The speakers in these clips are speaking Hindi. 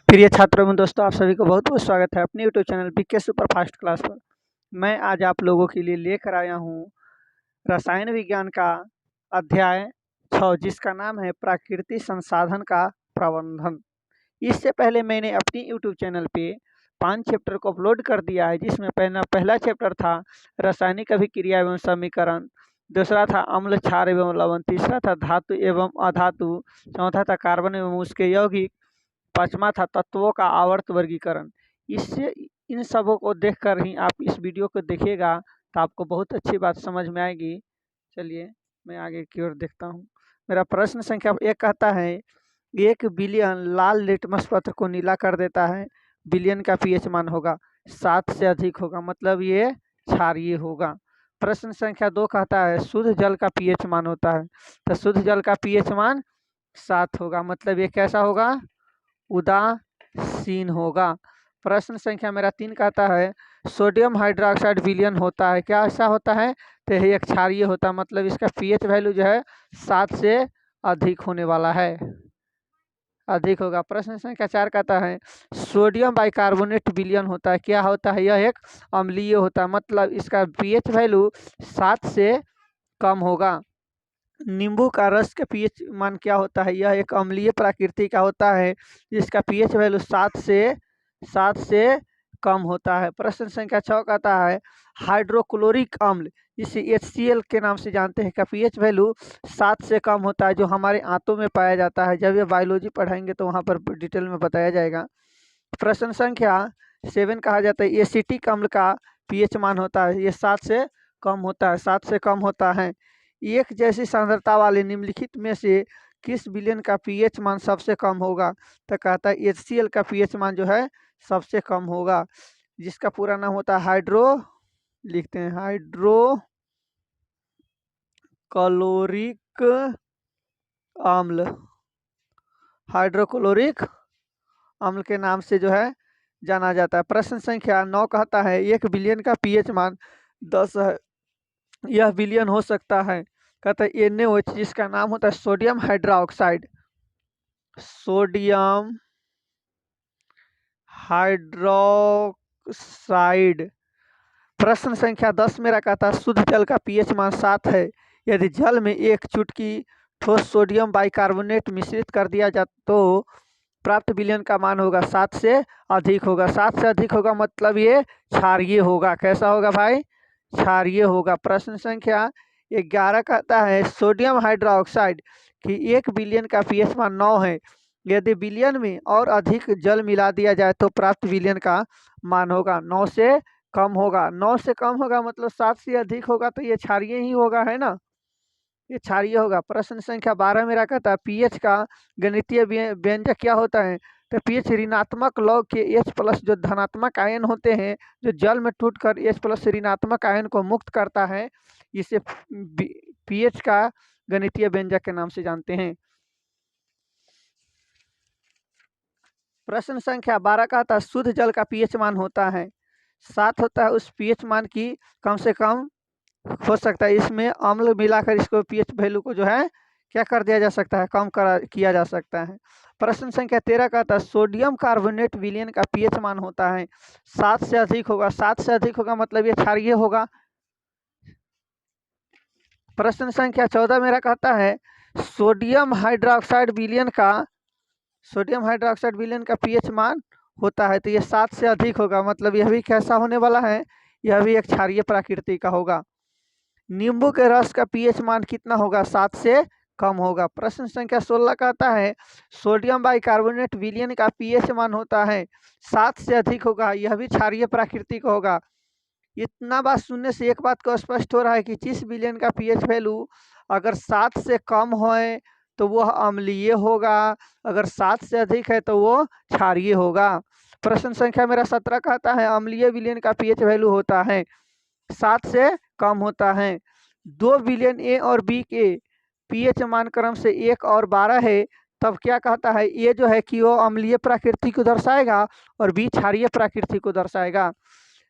प्रिय छात्रों एवं दोस्तों, आप सभी को बहुत बहुत स्वागत है अपने YouTube channel BK super fast class पर। मैं आज आप लोगों के लिए लेकर आया हूँ रसायन विज्ञान का अध्याय 6, जिसका नाम है प्राकृतिक संसाधन का प्रबंधन। इससे पहले मैंने अपनी यूट्यूब चैनल पे 5 चैप्टर को अपलोड कर दिया है, जिसमें पहला चैप्टर था रासायनिक अभिक्रिया एवं समीकरण, दूसरा था अम्ल, क्षार एवं लवण, तीसरा था धातु एवं अधातु, चौथा था कार्बन एवं उसके यौगिक, पांचवा था तत्वों का आवर्त वर्गीकरण। इससे इन सबों को देखकर ही आप इस वीडियो को देखिएगा तो आपको बहुत अच्छी बात समझ में आएगी। चलिए मैं आगे की ओर देखता हूँ। मेरा प्रश्न संख्या 1 कहता है 1 बिलियन लाल लिटमस पत्र को नीला कर देता है। बिलियन का पीएच मान होगा 7 से अधिक होगा, मतलब ये क्षारीय होगा। प्रश्न संख्या 2 कहता है शुद्ध जल का पीएच मान होता है, तो शुद्ध जल का पीएच मान 7 होगा, मतलब ये कैसा होगा? उदासीन होगा। प्रश्न संख्या मेरा 3 कहता है सोडियम हाइड्रोक्साइड विलयन होता है, क्या ऐसा होता है? तो यह क्षारीय होता है, मतलब इसका पीएच वैल्यू जो है 7 से अधिक होने वाला है, अधिक होगा। प्रश्न संख्या 4 कहता है सोडियम बाइकार्बोनेट विलयन होता है, क्या होता है? यह एक अम्लीय होता है, मतलब इसका पीएच वैल्यू 7 से कम होगा। नींबू का रस का पीएच मान क्या होता है? यह एक अम्लीय प्रकृति का होता है, जिसका पीएच वैल्यू 7 से कम होता है। प्रश्न संख्या 6 कहता है हाइड्रोक्लोरिक अम्ल, जिसे HCl के नाम से जानते हैं, का पीएच वैल्यू 7 से कम होता है, जो हमारे आंतों में पाया जाता है। जब ये बायोलॉजी पढ़ाएंगे तो वहाँ पर डिटेल में बताया जाएगा। प्रश्न संख्या 7 कहा जाता है एसिटिक अम्ल का पीएच मान होता है, ये 7 से कम होता है, 7 से कम होता है। एक जैसी सांद्रता वाले निम्नलिखित में से किस विलयन का पीएच मान सबसे कम होगा? तो कहता है HCl का पीएच मान जो है सबसे कम होगा, जिसका पूरा नाम होता है लिखते हैं हाइड्रोक्लोरिक अम्ल। हाइड्रोक्लोरिक अम्ल के नाम से जो है जाना जाता है। प्रश्न संख्या 9 कहता है 1 बिलियन का पीएच मान 10 है, यह विलयन हो सकता है। कहता है NaOH, जिसका नाम होता है सोडियम हाइड्रोक्साइड। Sodium hydroxide. प्रश्न संख्या 10 मेरा कहता है शुद्ध जल का पीएच मान 7 है, यदि जल में 1 चुटकी ठोस सोडियम बाइकार्बोनेट मिश्रित कर दिया जाए तो प्राप्त विलयन का मान होगा 7 से अधिक होगा। 7 से अधिक होगा मतलब ये क्षारीय होगा। कैसा होगा भाई? क्षारीय होगा। प्रश्न संख्या 11 कहता है सोडियम हाइड्रोक्साइड की 1 बिलियन का पीएच मान 9 है, यदि विलयन में और अधिक जल मिला दिया जाए तो प्राप्त विलयन का मान होगा 9 से कम होगा। 9 से कम होगा मतलब 7 से अधिक होगा, तो ये क्षारीय ही होगा, है ना? ये क्षारीय होगा। प्रश्न संख्या 12 मेरा कहता है पीएच का गणितीय व्यंजक क्या होता है? तो पीएच ऋणात्मक लॉग के H+ जो धनात्मक आयन होते हैं, जो जल में टूटकर H+ ऋणात्मक आयन को मुक्त करता है, इसे पीएच का गणितीय व्यंजक के नाम से जानते हैं। प्रश्न संख्या 12 कहता है शुद्ध जल का पीएच मान होता है 7 होता है, उस पीएच मान की कम से कम हो सकता है, इसमें अम्ल मिलाकर इसको पीएच वैल्यू को जो है क्या कर दिया जा सकता है? कम किया जा सकता है। प्रश्न संख्या 13 कहता है सोडियम कार्बोनेट विलयन का पीएच मान होता है 7 से अधिक होगा। 7 से अधिक होगा मतलब ये क्षारीय होगा। प्रश्न संख्या 14 मेरा कहता है सोडियम हाइड्रोक्साइड विलयन का पीएच मान होता है, तो ये 7 से अधिक होगा, मतलब यह भी कैसा होने वाला है? यह भी एक क्षारीय प्रकृति का होगा। नींबू के रस का पीएच मान कितना होगा? 7 से कम होगा। प्रश्न संख्या 16 कहता है सोडियम बाइकार्बोनेट विलयन का पीएच मान होता है 7 से अधिक होगा, यह भी क्षारीय प्रकृति का होगा। इतना बात सुनने से एक बात को स्पष्ट हो रहा है कि जिस विलयन का पीएच वैल्यू अगर 7 से कम होए तो वह अम्लीय होगा, अगर 7 से अधिक है तो वो क्षारीय होगा। प्रश्न संख्या मेरा 17 कहता है अम्लीय विलयन का पीएच वैल्यू होता है 7 से कम होता है। 2 विलयन ए और बी के पीएच मान क्रम से 1 और 12 है, तब क्या कहता है? ए जो है कि वो अम्लीय प्रकृति को दर्शाएगा और बी क्षारीय प्रकृति को दर्शाएगा।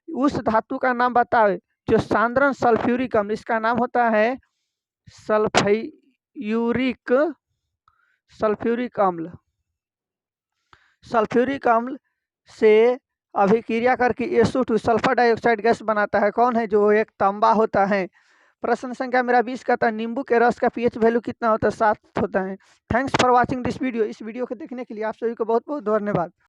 उस धातु का नाम बताओ जो सांद्रण सल्फ्यूरिक अम्ल, इसका नाम होता है सल्फ्यूरिक अम्ल। सल्फ्यूरिक अम्ल से अभिक्रिया करके SO2 सल्फर डाइऑक्साइड गैस बनाता है। कौन है? जो एक तांबा होता है। प्रश्न संख्या मेरा 20 का था, नींबू के रस का पीएच वैल्यू कितना होता है? 7 होता है। Thanks for watching this video. इस वीडियो को देखने के लिए आप सभी को बहुत बहुत धन्यवाद।